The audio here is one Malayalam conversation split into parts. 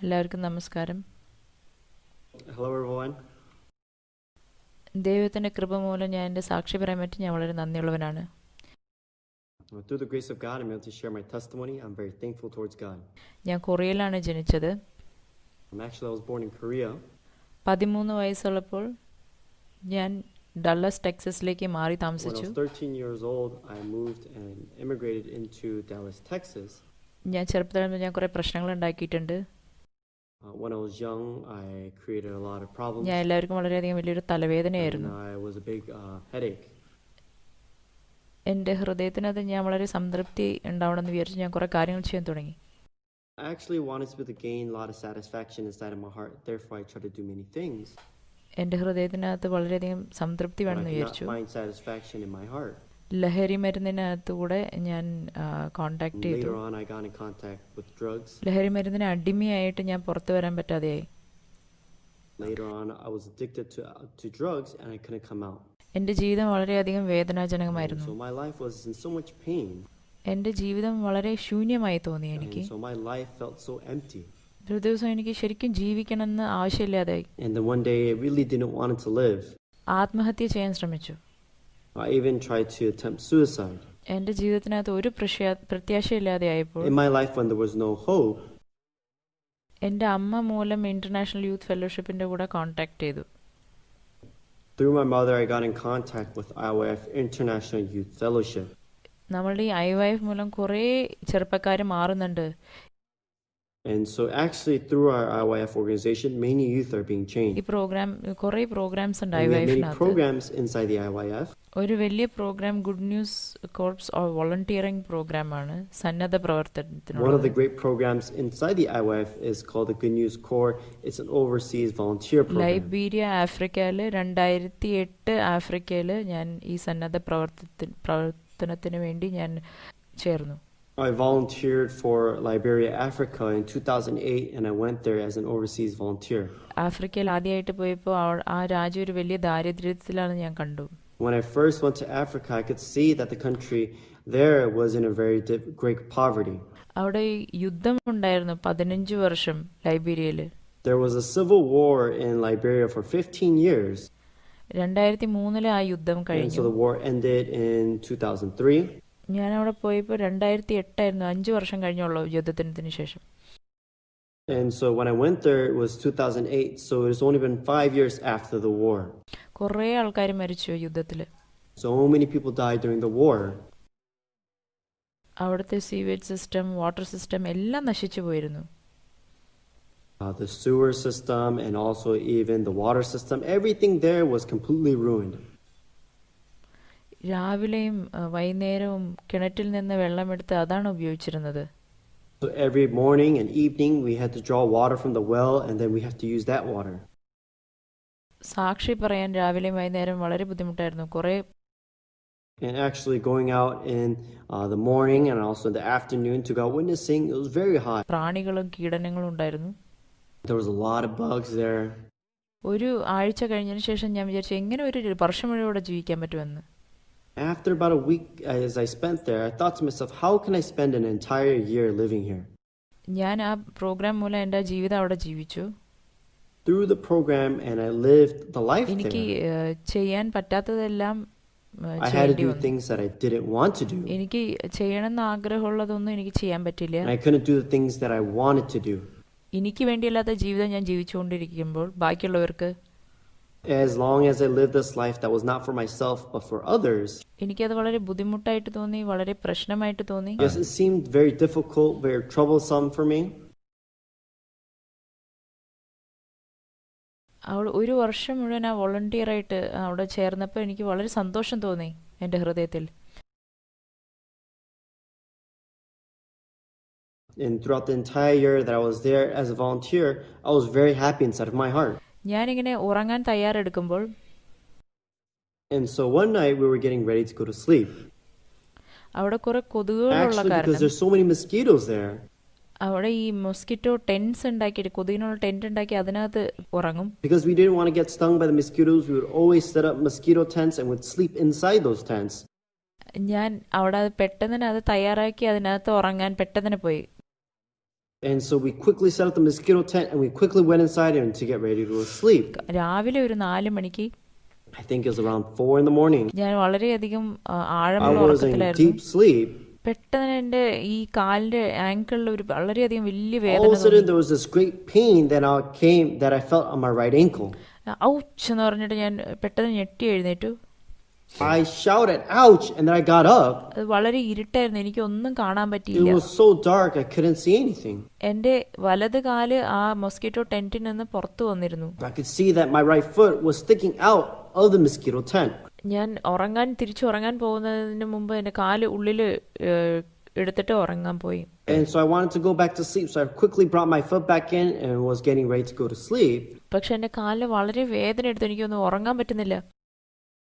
എല്ലാവർക്കും നമസ്കാരം. Hello, everyone. ദൈവത്തിൻ്റെ കൃപ മൂലം ഞാൻ എൻ്റെ സാക്ഷി പറയാൻ പറ്റി ഞാൻ വളരെ നന്ദിയുള്ളവനാണ്. Through the grace of God, I'm able to share my testimony. I'm very thankful towards God. ഞാൻ കൊറിയയിലാണ് ജനിച്ചത്. Actually, I was born in Korea. 13 വയസ്സുള്ളപ്പോൾ ഞാൻ ഡള്ളസ് ടെക്സസിലേക്ക് മാറി When I താമസിച്ചു. was 13 years old, I moved and immigrated into Dallas, Texas. ഞാൻ ചെറുപ്പത്തിൽ ഞാൻ കുറേ പ്രശ്നങ്ങൾ ഉണ്ടാക്കിയിട്ടുണ്ട്. When I was young, I created a lot of problems. ഞാൻ എല്ലാവർക്കും വളരെയധികം വലിയൊരു തലവേദനയായിരുന്നു. And I was a big headache. എൻ്റെ ഹൃദയത്തിനകത്ത് ഞാൻ വളരെ സംതൃപ്തി ഉണ്ടാവണമെന്ന് വിചാരിച്ച് ഞാൻ കുറേ കാര്യങ്ങൾ ചെയ്യാൻ തുടങ്ങി. I actually wanted to gain a lot of satisfaction inside of my heart. Therefore, I tried to do many things. എൻ്റെ ഹൃദയത്തിനകത്ത് വളരെയധികം സംതൃപ്തി But I വേണമെന്ന് could not വിചാരിച്ചു. find satisfaction in my heart. ലഹരി മരുന്നിനകത്തുകൂടെ ഞാൻ കോണ്ടാക്ട് ചെയ്തു. Later on, I got in contact with drugs. ലഹരി മരുന്നിന് അടിമയായിട്ട് ഞാൻ പുറത്തു വരാൻ പറ്റാതെയായി. Later on, I was addicted to drugs and I couldn't come out. എൻ്റെ ജീവിതം വളരെയധികം So വേദനാജനകമായിരുന്നു. my life was in so much pain. എൻ്റെ ജീവിതം വളരെ ശൂന്യമായി തോന്നി എനിക്ക്. And so my life felt so empty. ഒരു ദിവസം എനിക്ക് ശരിക്കും ജീവിക്കണമെന്ന് ആവശ്യമില്ലാതായി. And then one day I really didn't want to live. ആത്മഹത്യ ചെയ്യാൻ ശ്രമിച്ചു. I even tried to attempt suicide. എൻ്റെ ജീവിതത്തിനകത്ത് ഒരു പ്രത്യാശയില്ലാതെയായപ്പോൾ In my life when there was no hope, എൻ്റെ അമ്മ മൂലം ഇന്റർനാഷണൽ യൂത്ത് ഫെലോഷിപ്പിൻ്റെ കൂടെ കോണ്ടാക്ട് ചെയ്തു. through my mother I got in contact with IYF International Youth Fellowship. നമ്മളുടെ ഈ IYF മൂലം കുറേ ചെറുപ്പക്കാർ മാറുന്നുണ്ട്. And so actually through our IYF organization, many youth are being ഈ changed. പ്രോഗ്രാം കുറേ പ്രോഗ്രാംസ് ഉണ്ട് And we have many IYF-നകത്ത്. programs inside the IYF. ഒരു വലിയ program good news corps or volunteering പ്രോഗ്രാമാണ് സന്നദ്ധ One of the പ്രവർത്തനത്തിനുള്ള. great programs inside the IYF is called the Good News Corps. It's an overseas volunteer program. Liberia ആഫ്രിക്കയിൽ 2008 ആഫ്രിക്കയിൽ ഞാൻ ഈ സന്നദ്ധ പ്രവർത്തനത്തിന് വേണ്ടി ഞാൻ ചേർന്നു. I volunteered for Liberia, Africa in 2008 and I went there as an overseas volunteer. ആഫ്രിക്കയിൽ ആദ്യമായിട്ട് പോയപ്പോൾ ആ രാജ്യം ഒരു വലിയ ദാരിദ്ര്യത്തിലാണ് ഞാൻ കണ്ടു. When I first went to Africa, I could see that the country there was in a very great poverty. അവിടെ യുദ്ധം ഉണ്ടായിരുന്നു 15 വർഷം ലൈബീരിയയിൽ. There was a civil war in Liberia for 15 years. 2003 ആ യുദ്ധം And so കഴിഞ്ഞു. the war ended in 2003. ഞാൻ അവിടെ പോയപ്പോൾ 2008 ആയിരുന്നു, 5 വർഷം കഴിഞ്ഞുള്ളൂ യുദ്ധത്തിന് ശേഷം. And so when I went there, it was 2008, so it's only been 5 years after the war. കുറേ ആൾക്കാർ മരിച്ചു യുദ്ധത്തിൽ. So many people died during the war. അവിടുത്തെ സീവേജ് സിസ്റ്റം, വാട്ടർ സിസ്റ്റം എല്ലാം നശിച്ചു പോയിരുന്നു. The sewer system and also even the water system, everything there was completely ruined. രാവിലെയും വൈകുന്നേരവും കിണറ്റിൽ നിന്ന് വെള്ളമെടുത്ത് അതാണ് ഉപയോഗിച്ചിരുന്നത്. So every morning and evening we had to draw water from the well and then we have to use that water. സാക്ഷി പറയാൻ രാവിലെയും വൈകുന്നേരം വളരെ ബുദ്ധിമുട്ടായിരുന്നു. കുറേ And actually going out in the morning and also in the afternoon to go witnessing, it was very hot. പ്രാണികളും കീടനങ്ങളും ഉണ്ടായിരുന്നു. There was a lot of bugs there. ഒരു ആഴ്ച കഴിഞ്ഞതിന് ശേഷം ഞാൻ വിചാരിച്ചു എങ്ങനെ ഒരു വർഷം മുഴുവൻ ഇവിടെ ജീവിക്കാൻ പറ്റുമെന്ന്. After about a week as I spent there, I thought to myself, how can I spend an entire year living here? ഞാൻ ആ പ്രോഗ്രാം മൂലം എൻ്റെ ജീവിതം അവിടെ ജീവിച്ചു. Through the program and I lived the life എനിക്ക് there. ചെയ്യാൻ പറ്റാത്തതെല്ലാം I had to do things that I didn't want to do. എനിക്ക് ചെയ്യണമെന്ന് ആഗ്രഹമുള്ളതൊന്നും എനിക്ക് ചെയ്യാൻ പറ്റില്ല. And I couldn't do the things that I wanted to do. എനിക്ക് വേണ്ടിയല്ലാത്ത ജീവിതം ഞാൻ ജീവിച്ചുകൊണ്ടിരിക്കുമ്പോൾ ബാക്കിയുള്ളവർക്ക് As long as I lived this life that was not for myself but for others. എനിക്കത് വളരെ ബുദ്ധിമുട്ടായിട്ട് തോന്നി, വളരെ പ്രശ്നമായിട്ട് തോന്നി. Yes, it seemed very difficult, very troublesome for me. അവിടെ ഒരു വർഷം മുഴുവൻ ആ വോളണ്ടിയറായിട്ട് അവിടെ ചേർന്നപ്പോൾ എനിക്ക് വളരെ സന്തോഷം തോന്നി എൻ്റെ ഹൃദയത്തിൽ. And throughout the entire year that I was there as a volunteer, I was very happy inside of my heart. ഞാനിങ്ങനെ ഉറങ്ങാൻ തയ്യാറെടുക്കുമ്പോൾ And so one night we were getting ready to go to sleep. അവിടെ കുറെ കൊതുകുകളുള്ള Actually, because കാരണം there's so many mosquitoes there. അവിടെ ഈ മൊസ്കിറ്റോ ടെൻസ് ഉണ്ടാക്കിയിട്ട് കൊതുകിനുള്ള ടെന്റ് ഉണ്ടാക്കി അതിനകത്ത് ഉറങ്ങും. Because we didn't want to get stung by the mosquitoes, we would always set up mosquito tents and would sleep inside those tents. ഞാൻ അവിടെ പെട്ടെന്ന് അത് തയ്യാറാക്കി അതിനകത്ത് ഉറങ്ങാൻ പെട്ടെന്ന് പോയി. And so we quickly set up the mosquito tent and we quickly went inside and to get ready to go to sleep. രാവിലെ ഒരു 4 മണിക്ക് I think it was around 4 in the morning. ഞാൻ വളരെയധികം I ആഴമുള്ള was in ഉറക്കത്തിലായിരുന്നു. deep sleep. പെട്ടെന്ന് എൻ്റെ ഈ കാലിന്റെ ആങ്കിളിൽ ഒരു വളരെയധികം വലിയ All വേദന of a തോന്നി. sudden there was this great pain that I felt on my right ankle. Ouch എന്ന് പറഞ്ഞിട്ട് ഞാൻ പെട്ടെന്ന് ഞെട്ടി എഴുന്നേറ്റു. I shouted, ouch, and then I got up. അത് വളരെ ഇരുട്ടായിരുന്നു, എനിക്ക് ഒന്നും കാണാൻ It പറ്റിയില്ല. was so dark I couldn't see anything. എൻ്റെ വലത് കാല് ആ മൊസ്കിറ്റോ ടെന്റിൽ നിന്ന് പുറത്തു വന്നിരുന്നു. I could see that my right foot was sticking out of the mosquito tent. ഞാൻ തിരിച്ചു ഉറങ്ങാൻ പോകുന്നതിന് മുമ്പ് എൻ്റെ കാല് ഉള്ളിൽ എടുത്തിട്ട് ഉറങ്ങാൻ പോയി. And so I wanted to go back to sleep, so I quickly brought my foot back in and was getting ready to go to sleep. പക്ഷെ എൻ്റെ കാലിൽ വളരെ വേദന എടുത്തു, എനിക്കൊന്നും ഉറങ്ങാൻ പറ്റുന്നില്ല.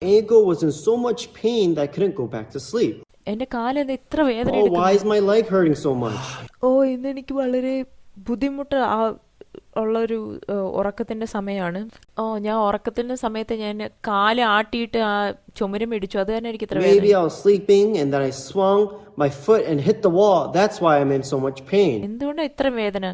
Ankle was in so much pain that I couldn't go back to sleep. എൻ്റെ കാല് ഇത്ര വേദന Oh, why is my leg hurting so much? ഇന്ന് എനിക്ക് വളരെ ബുദ്ധിമുട്ട് ഉള്ളൊരു ഉറക്കത്തിന്റെ സമയമാണ്. ഞാൻ ഉറക്കത്തിന്റെ സമയത്ത് ഞാൻ കാല് ആട്ടിയിട്ട് ആ ചുമരം ഇടിച്ചു, അത് തന്നെ എനിക്ക് ഇത്ര വേദന. Maybe I was sleeping and then I swung my foot and hit the wall. That's why I'm in so much pain. എന്തുകൊണ്ടാ ഇത്ര വേദന?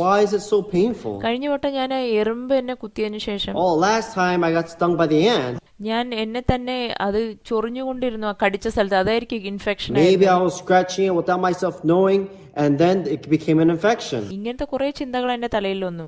Why is it so painful? കഴിഞ്ഞ വട്ടം ഞാൻ എറുമ്പ് എന്നെ കുത്തിയതിനു ശേഷം Last time I got stung by the ant. ഞാൻ എന്നെ തന്നെ അത് ചൊറിഞ്ഞുകൊണ്ടിരുന്നു ആ കടിച്ച സ്ഥലത്ത്, അതായിരിക്കും infection. Maybe I was scratching it without myself knowing and then it became an infection. ഇങ്ങനത്തെ കുറെ ചിന്തകൾ എന്റെ തലയിൽ വന്നു.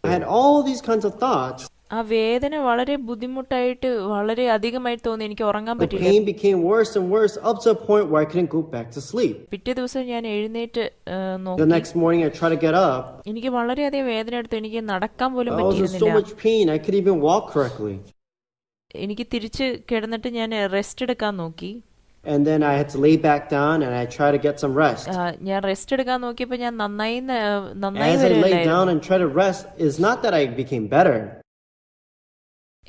I had all these kinds of thoughts. ആ വേദന വളരെ ബുദ്ധിമുട്ടായിട്ട് വളരെ അധികമായി തോന്നി, എനിക്ക് ഉറങ്ങാൻ The പറ്റില്ല. pain became worse and worse up to a point where I couldn't go back to sleep. പിറ്റേ ദിവസം ഞാൻ എഴുന്നേറ്റ് The നോക്കി, next morning I tried to get up. എനിക്ക് വളരെയധികം വേദന എടുത്തു, എനിക്ക് നടക്കാൻ പോലും I was in so പറ്റിയിരുന്നില്ല. much pain I couldn't even walk correctly. എനിക്ക് തിരിച്ച് കിടന്നിട്ട് ഞാൻ റെസ്റ്റ് എടുക്കാൻ നോക്കി. And then I had to lay back down and I tried to get some rest. ഞാൻ റെസ്റ്റ് എടുക്കാൻ നോക്കിയപ്പോൾ ഞാൻ നന്നായി As I lay down and tried to rest, it's not that I became better.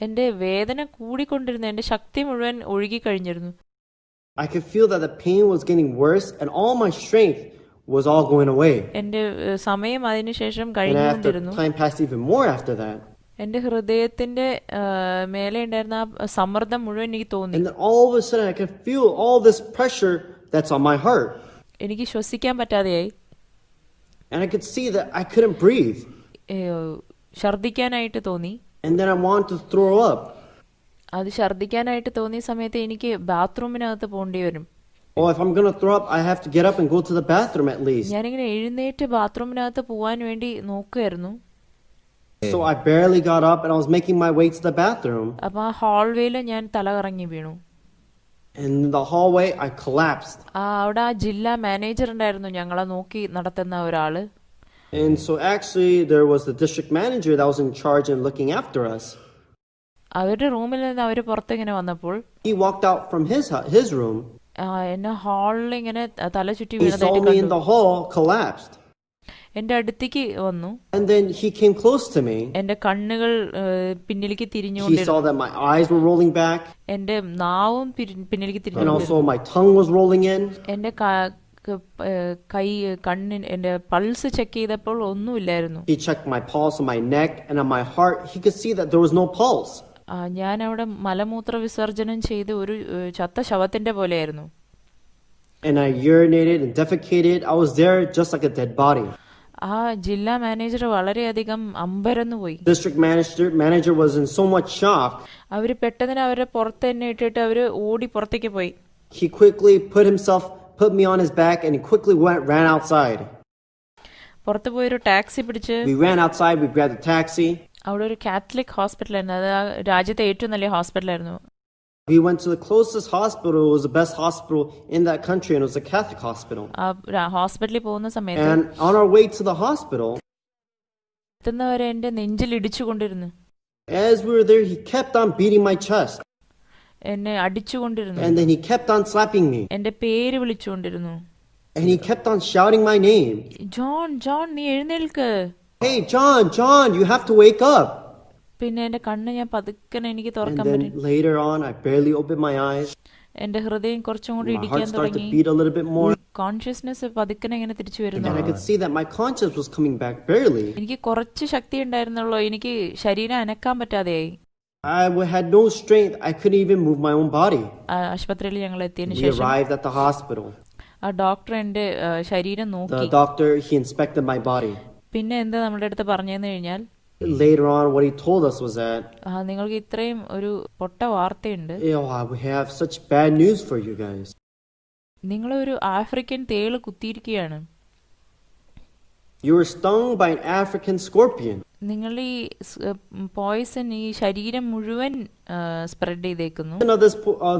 എന്റെ വേദന കൂടിക്കൊണ്ടിരുന്നു, എന്റെ ശക്തി മുഴുവൻ ഒഴുകി കഴിഞ്ഞിരുന്നു. I could feel that the pain was getting worse and all my strength was all going away. എന്റെ സമയം അതിനുശേഷം And after കഴിഞ്ഞുകൊണ്ടിരുന്നു. time passed even more after that. എന്റെ ഹൃദയത്തിന്റെ മേലെ ഉണ്ടായിരുന്ന ആ സമ്മർദ്ദം മുഴുവൻ എനിക്ക് തോന്നി. And then all of a sudden I could feel all this pressure that's on my heart. എനിക്ക് ശ്വസിക്കാൻ പറ്റാതെയായി. And I could see that I couldn't breathe. ഛർദ്ദിക്കാനായിട്ട് തോന്നി. And then I wanted to throw up. അത് ഛർദ്ദിക്കാനായിട്ട് തോന്നിയ സമയത്ത് എനിക്ക് ബാത്റൂമിനകത്ത് പോകേണ്ടി വരും. If I'm going to throw up, I have to get up and go to the bathroom at least. ഞാനിങ്ങനെ എഴുന്നേറ്റ് ബാത്റൂമിനകത്ത് പോവാൻ വേണ്ടി നോക്കുമായിരുന്നു. So I barely got up and I was making my way to the bathroom. അപ്പൊ ആ ഹാൾവേയിൽ ഞാൻ തലകറങ്ങി വീണു. And in the hallway I collapsed. അവിടെ ആ ജില്ലാ മാനേജർ ഉണ്ടായിരുന്നു, ഞങ്ങളെ നോക്കി നടത്തുന്ന ഒരാള്. And so actually there was the district manager that was in charge and looking after us. അവരുടെ റൂമിൽ നിന്ന് അവര് പുറത്തിങ്ങനെ വന്നപ്പോൾ He walked out from his room. എന്നെ ഹാളിൽ ഇങ്ങനെ തല ചുറ്റി He saw വീണതായിട്ട് me in കണ്ടു. the hall collapsed. എന്റെ അടുത്തേക്ക് വന്നു. And then he came close to me. എന്റെ കണ്ണുകൾ പിന്നിലേക്ക് He തിരിഞ്ഞുകൊണ്ടിരുന്നു. saw that my eyes were rolling back. എന്റെ നാവും പിന്നിലേക്ക് And തിരിഞ്ഞുകൊണ്ടിരുന്നു. also my tongue was rolling in. എന്റെ എന്റെ പൾസ് ചെക്ക് ചെയ്തപ്പോൾ ഒന്നുമില്ലായിരുന്നു. He checked my pulse on my neck and on my heart. He could see that there was no pulse. ഞാൻ അവിടെ മലമൂത്ര വിസർജനം ചെയ്ത് ഒരു ചത്ത ശവത്തിന്റെ പോലെയായിരുന്നു. And I urinated and defecated. I was there just like a dead body. ആ ജില്ലാ മാനേജർ വളരെയധികം അമ്പരന്നു പോയി. District manager was in so much shock. അവര് പെട്ടെന്ന് അവരെ പുറത്ത് തന്നെ ഇട്ടിട്ട് അവര് ഓടി പുറത്തേക്ക് പോയി. He quickly put me on his back and he quickly ran outside. പുറത്ത് പോയി ഒരു ടാക്സി പിടിച്ച് We ran outside, we grabbed a taxi. അവിടെ ഒരു കാത്തലിക് ഹോസ്പിറ്റലായിരുന്നു, അത് ആ രാജ്യത്തെ ഏറ്റവും നല്ല ഹോസ്പിറ്റലായിരുന്നു. We went to the closest hospital. It was the best hospital in that country and it was a Catholic hospital. ആ ഹോസ്പിറ്റലിൽ പോകുന്ന സമയത്ത് And on our way to the hospital, എത്തുന്നവരെ എന്റെ നെഞ്ചിൽ ഇടിച്ചുകൊണ്ടിരുന്നു. as we were there, he kept on beating my chest. എന്നെ അടിച്ചുകൊണ്ടിരുന്നു. And then he kept on slapping me. എന്റെ പേര് വിളിച്ചുകൊണ്ടിരുന്നു. And he kept on shouting my name. John, John, നീ എഴുന്നേൽക്ക്. Hey, John, you have to wake up. പിന്നെ എന്റെ കണ്ണ് ഞാൻ പതുക്കനെ എനിക്ക് And തുറക്കാൻ then പറ്റും. later on, I barely opened my eyes. എന്റെ ഹൃദയം കുറച്ചും കൂടി My heart ഇടിക്കാൻ started to തുടങ്ങി. beat a little bit more. Consciousness പതുക്കനെ ഇങ്ങനെ തിരിച്ചു വരുന്നു. And I could see that my conscience was coming back barely. എനിക്ക് കുറച്ച് ശക്തി ഉണ്ടായിരുന്നുള്ളൂ, എനിക്ക് ശരീരം അനക്കാൻ പറ്റാതെയായി. I had no strength. I couldn't even move my own body. ആശുപത്രിയിൽ ഞങ്ങൾ എത്തിയതിനു We ശേഷം arrived at the hospital. ആ ഡോക്ടർ എൻ്റെ ശരീരം The നോക്കി. doctor, he inspected my body. പിന്നെ എന്താ നമ്മുടെ അടുത്ത് പറഞ്ഞതെന്ന് കഴിഞ്ഞാൽ, Later on, what he told us was that, നിങ്ങൾക്ക് ഇത്രയും ഒരു പൊട്ട വാർത്തയുണ്ട്. we have such bad news for you guys. നിങ്ങളൊരു African തേള് കുത്തിയിരിക്കുകയാണ്. You were stung by an African scorpion. നിങ്ങൾ ഈ പോയിസൺ ഈ ശരീരം മുഴുവൻ spread ചെയ്തേക്കുന്നു.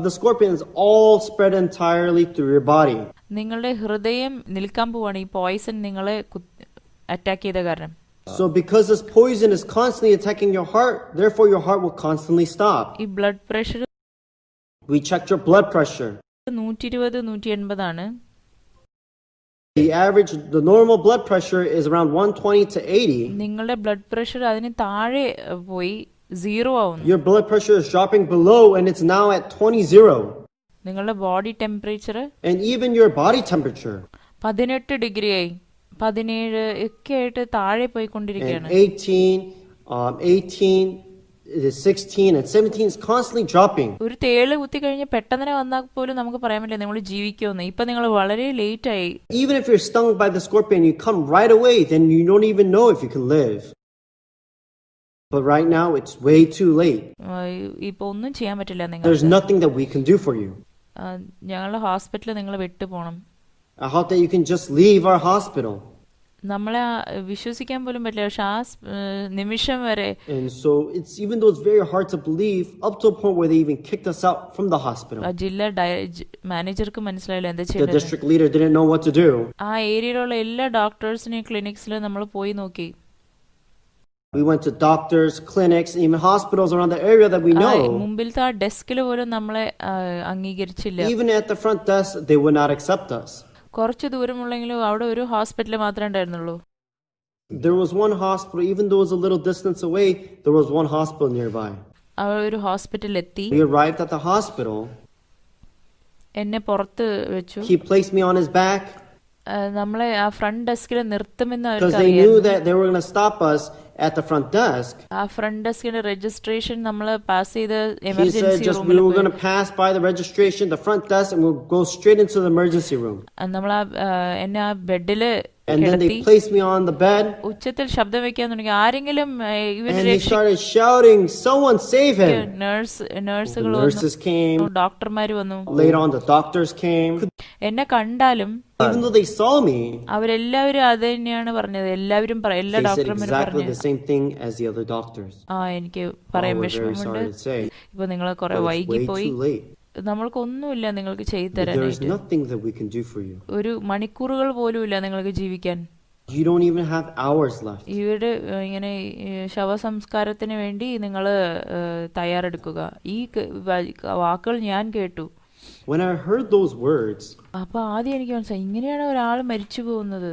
The scorpion is all spread entirely through your body. നിങ്ങളുടെ ഹൃദയം നിൽക്കാൻ പോവാണ് ഈ പോയിസൺ നിങ്ങളെ അറ്റാക്ക് ചെയ്ത കാരണം. So because this poison is constantly attacking your heart, therefore your heart will constantly stop. ഈ blood pressure, We checked your blood pressure. 120-180 ആണ്. The normal blood pressure is around 120 to 80. നിങ്ങളുടെ ബ്ലഡ് പ്രഷർ അതിന് താഴെ പോയി 0 ആവുന്നു. Your blood pressure is dropping below and it's now at 20. നിങ്ങളുടെ body temperature And even your body temperature. 18 degree ആയി, 17 ഒക്കെ ആയിട്ട് താഴെ പോയിക്കൊണ്ടിരിക്കുകയാണ്. 18, 16 and 17 is constantly dropping. ഒരു തേള് കുത്തി കഴിഞ്ഞ് പെട്ടെന്ന് വന്നാൽ പോലും നമുക്ക് പറയാൻ പറ്റില്ല നമ്മൾ ജീവിക്കുമെന്ന്. ഇപ്പൊ നിങ്ങൾ വളരെ ലേറ്റ് ആയി. Even if you're stung by the scorpion, you come right away, then you don't even know if you can live. But right now, it's way too late. ഇപ്പൊ ഒന്നും ചെയ്യാൻ പറ്റില്ല. There's nothing that we can do for you. ഞങ്ങളുടെ ഹോസ്പിറ്റലിൽ നിങ്ങൾ വിട്ടു പോണം. I hope that you can just leave our hospital. നമ്മളെ വിശ്വസിക്കാൻ പോലും പറ്റില്ല. പക്ഷെ ആ നിമിഷം വരെ. And so it's even though it's very hard to believe, up to a point where they even kicked us out from the hospital. ജില്ലാ മാനേജർക്ക് മനസ്സിലായില്ല എന്താ The ചെയ്യേണ്ടത്. district leader didn't know what to do. ആ ഏരിയയിലുള്ള എല്ലാ ഡോക്ടേഴ്സിനെയും ക്ലിനിക്സിലും നമ്മൾ പോയി നോക്കി. We went to doctors, clinics, even hospitals around the area that we know. മുമ്പിലത്തെ ആ ഡെസ്കിൽ പോലും നമ്മളെ അംഗീകരിച്ചില്ല. Even at the front desk, they would not accept us. കുറച്ച് ദൂരമുള്ളെങ്കിലും അവിടെ ഒരു ഹോസ്പിറ്റൽ മാത്രമേ ഉണ്ടായിരുന്നുള്ളൂ. There was one hospital, even though it was a little distance away, there was one hospital nearby. അവിടെ ഒരു ഹോസ്പിറ്റൽ എത്തി. We arrived at the hospital. എന്നെ പുറത്ത് വെച്ചു. He placed me on his back. നമ്മളെ ആ ഫ്രണ്ട് ഡെസ്കിൽ നിർത്തുമെന്ന് because they knew that they were going to stop us at the front desk. ആ ഫ്രണ്ട് ഡെസ്കിന്റെ രജിസ്ട്രേഷൻ നമ്മൾ പാസ് ചെയ്ത് He said emergency just we റൂമിൽ were going to pass by the registration, the front desk, and we'll go straight into the emergency room. നമ്മൾ എന്നെ ആ ബെഡില് And then they placed me on the bed. ഉച്ചത്തിൽ ശബ്ദം വെക്കാൻ തുടങ്ങി. ആരെങ്കിലും And they started shouting, "Someone save him!" നഴ്സുകൾ Nurses came. ഡോക്ടർമാർ വന്നു. Later on, the doctors came. എന്നെ കണ്ടാലും Even though they saw me, അവരെല്ലാവരും അത് തന്നെയാണ് പറഞ്ഞത്. എല്ലാവരും എല്ലാ they said ഡോക്ടർമാരും exactly പറഞ്ഞു. the same thing as the other doctors. എനിക്ക് പറയാൻ Oh, we're very വിഷമമുണ്ട്. sorry to say. ഇപ്പൊ നിങ്ങൾ കുറെ But it's വൈകി way പോയി. too late. നമ്മൾക്കൊന്നുമില്ല നിങ്ങൾക്ക് ചെയ്തു There is തരാനായിട്ട്. nothing that we can do for you. ഒരു മണിക്കൂറുകൾ പോലും ഇല്ല നിങ്ങൾക്ക് ജീവിക്കാൻ. You don't even have hours left. ഇവരുടെ ഇങ്ങനെ ശവസംസ്കാരത്തിന് വേണ്ടി നിങ്ങൾ തയ്യാറെടുക്കുക. ഈ വാക്കുകൾ ഞാൻ കേട്ടു. When I heard those words, അപ്പൊ ആദ്യം എനിക്ക് മനസ്സിലായി ഇങ്ങനെയാണ് ഒരാൾ മരിച്ചു പോകുന്നത്.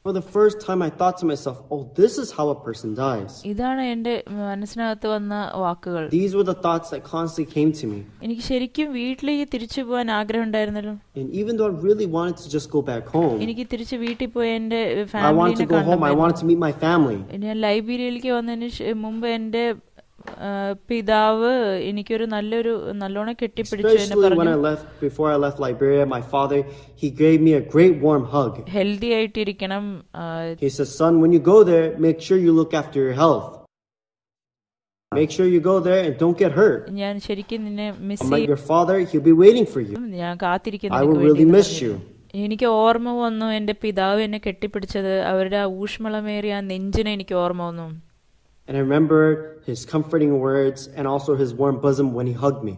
for the first time I thought to myself, oh, this is how a person dies. ഇതാണ് എന്റെ മനസ്സിനകത്ത് വന്ന വാക്കുകൾ. These were the thoughts that constantly came to me. എനിക്ക് ശരിക്കും വീട്ടിലേക്ക് തിരിച്ചു പോകാൻ ആഗ്രഹം ഉണ്ടായിരുന്നല്ലോ. And even though I really wanted to just go back home, എനിക്ക് തിരിച്ച് വീട്ടിൽ പോയി എന്റെ I wanted to go home, I wanted to meet my family. ഞാൻ ലൈബ്രറിയിലേക്ക് വന്നതിന് മുമ്പ് എന്റെ പിതാവ് എനിക്കൊരു നല്ലോണം കെട്ടിപ്പിടിച്ചു. Especially when before I left Liberia, my father, he gave me a great warm hug. Healthy ആയിട്ടിരിക്കണം. He says, son, when you go there, make sure you look after your health. Make sure you go there and don't get hurt. ഞാൻ ശരിക്കും നിന്നെ miss Like your father, he'll be waiting for you. ഞാൻ I will കാത്തിരിക്കുന്നു. really miss you. എനിക്ക് ഓർമ്മ വന്നു എന്റെ പിതാവ് എന്നെ കെട്ടിപ്പിടിച്ചത്. അവരുടെ ആ ഊഷ്മളമേറിയ ആ നെഞ്ചിനെ എനിക്ക് ഓർമ്മ വന്നു. And I remember his comforting words and also his warm bosom when he hugged me.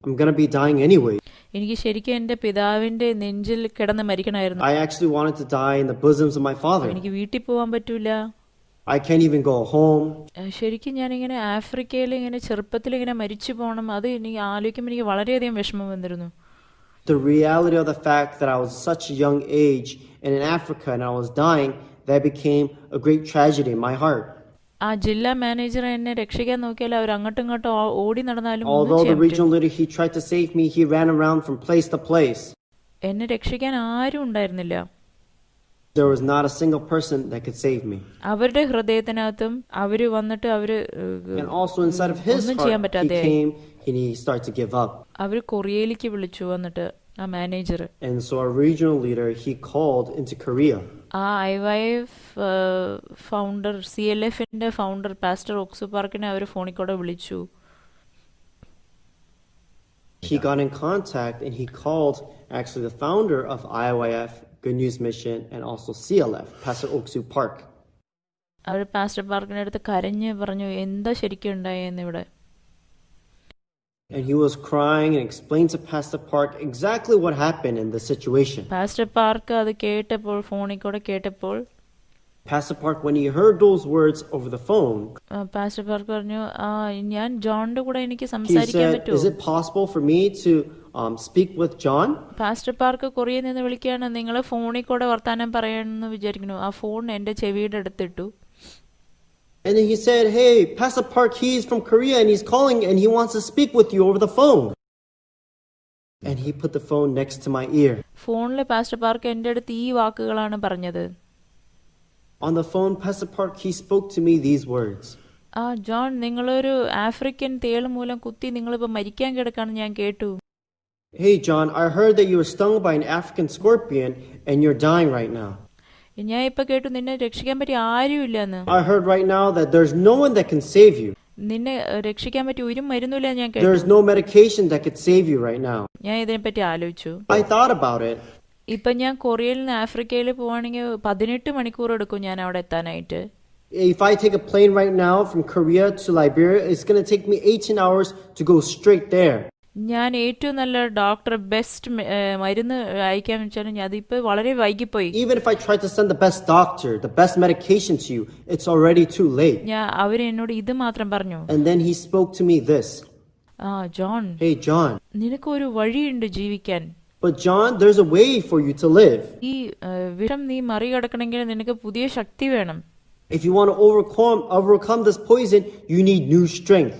I'm going to be dying anyway. എനിക്ക് ശരിക്കും എന്റെ പിതാവിന്റെ നെഞ്ചിൽ കിടന്ന് മരിക്കണമായിരുന്നു. I actually wanted to die in the bosoms of my father. എനിക്ക് വീട്ടിൽ പോകാൻ പറ്റൂല. I can't even go home. ശരിക്കും ഞാനിങ്ങനെ ആഫ്രിക്കയിൽ ഇങ്ങനെ ചെറുപ്പത്തിൽ ഇങ്ങനെ മരിച്ചു പോകണം. അത് എനിക്ക് ആലോചിക്കുമ്പോൾ എനിക്ക് വളരെയധികം വിഷമം വന്നിരുന്നു. The reality of the fact that I was such a young age and in Africa and I was dying, that became a great tragedy in my heart. ആ ജില്ലാ മാനേജർ എന്നെ രക്ഷിക്കാൻ നോക്കിയാൽ അവർ അങ്ങോട്ടും ഇങ്ങോട്ടും ഓടി നടന്നാലും Although the regional leader, he tried to save me, he ran around from place to place. എന്നെ രക്ഷിക്കാൻ ആരും ഉണ്ടായിരുന്നില്ല. There was not a single person that could save me. അവരുടെ ഹൃദയത്തിനകത്തും അവര് വന്നിട്ട് And also inside of his heart, he came and he started to give up. അവര് കൊറിയയിലേക്ക് വിളിച്ചു. വന്നിട്ട് ആ manager. And so our regional leader, he called into Korea. ആ IYF ഫൗണ്ടർ, CLFന്റെ ഫൗണ്ടർ പാസ്റ്റർ ഒക്സു പാർക്കിനെ അവർ ഫോണിൽ കൂടെ വിളിച്ചു. He got in contact and he called actually the founder of IYF, Good News Mission, and also CLF, Pastor Oksu Park. Our pastor പാർക്കിന്റെ അടുത്ത് കരഞ്ഞ് പറഞ്ഞു എന്താ ശരിക്കും ഉണ്ടായെന്ന് ഇവിടെ. And he was crying and explained to Pastor Park exactly what happened in the situation. Pastor park അത് കേട്ടപ്പോൾ, ഫോണിൽ കൂടെ കേട്ടപ്പോൾ, Pastor Park, when he heard those words over the phone, pastor park പറഞ്ഞു, ഞാൻ ജോണിന്റെ കൂടെ എനിക്ക് he സംസാരിക്കാൻ said, പറ്റുമോ? is it possible for me to speak with John? Pastor Park കൊറിയയിൽ നിന്ന് വിളിക്കുകയാണ്, നിങ്ങൾ ഫോണിൽ കൂടെ വർത്താനം പറയണമെന്ന് വിചാരിക്കുന്നു. ആ ഫോൺ എന്റെ ചെവിയുടെ അടുത്തിട്ടു. And then he said, hey, Pastor Park, he's from Korea and he's calling and he wants to speak with you over the phone. And he put the phone next to my ear. ഫോണിലെ പാസ്റ്റർ പാർക്ക് എന്റെ അടുത്ത് ഈ വാക്കുകളാണ് പറഞ്ഞത്. On the phone, Pastor Park, he spoke to me these words. John, നിങ്ങളൊരു ആഫ്രിക്കൻ തേൾ മൂലം കുത്തി നിങ്ങളിപ്പോ മരിക്കാൻ കിടക്കാണ് ഞാൻ കേട്ടു. Hey, John, I heard that you were stung by an African scorpion and you're dying right now. ഞാൻ ഇപ്പൊ കേട്ടു നിന്നെ രക്ഷിക്കാൻ പറ്റിയ ആരുമില്ലെന്ന്. I heard right now that there's no one that can save you. നിന്നെ രക്ഷിക്കാൻ പറ്റിയ ഒരു മരുന്നില്ല ഞാൻ കേട്ടു. There's no medication that could save you right now. ഞാൻ ഇതിനെപ്പറ്റി ആലോചിച്ചു. I thought about it. ഇപ്പൊ ഞാൻ കൊറിയയിൽ നിന്ന് ആഫ്രിക്കയിൽ പോവാണെങ്കിൽ 18 മണിക്കൂർ എടുക്കും ഞാൻ അവിടെ എത്താനായിട്ട്. If I take a plane right now from Korea to Liberia, it's going to take me 18 hours to go straight there. ഞാൻ ഏറ്റവും നല്ല ഡോക്ടർ ബെസ്റ്റ് മരുന്ന് അയക്കാൻ വെച്ചാലും അതിപ്പോ വളരെ വൈകിപ്പോയി. Even if I try to send the best doctor, the best medication to you, it's already too late. അവര് എന്നോട് ഇത് മാത്രം പറഞ്ഞു. And then he spoke to me this. John, Hey, John. നിനക്ക് ഒരു വഴിയുണ്ട് ജീവിക്കാൻ. But John, there's a way for you to live. ഈ വിഷം നീ മറികടക്കണമെങ്കിൽ നിനക്ക് പുതിയ ശക്തി വേണം. If you want to overcome this poison, you need new strength.